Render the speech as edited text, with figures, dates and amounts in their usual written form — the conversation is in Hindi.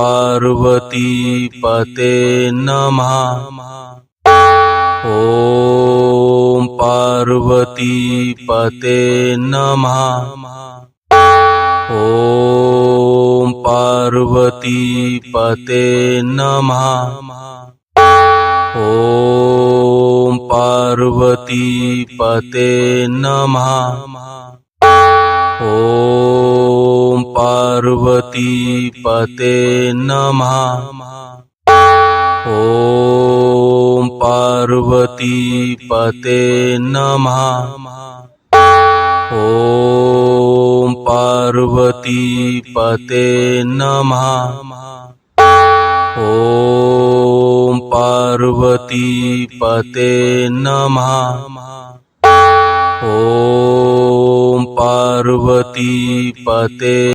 पार्वती पते नमः। ॐ पार्वती पते नमः। ॐ पार्वती पते नमः। ॐ पार्वती पते नमः। ॐ पार्वती पते नमः। ॐ पार्वती पते नमः। ॐ पार्वती पते नमः। ॐ पार्वती पते नमः। ॐ पार्वती पते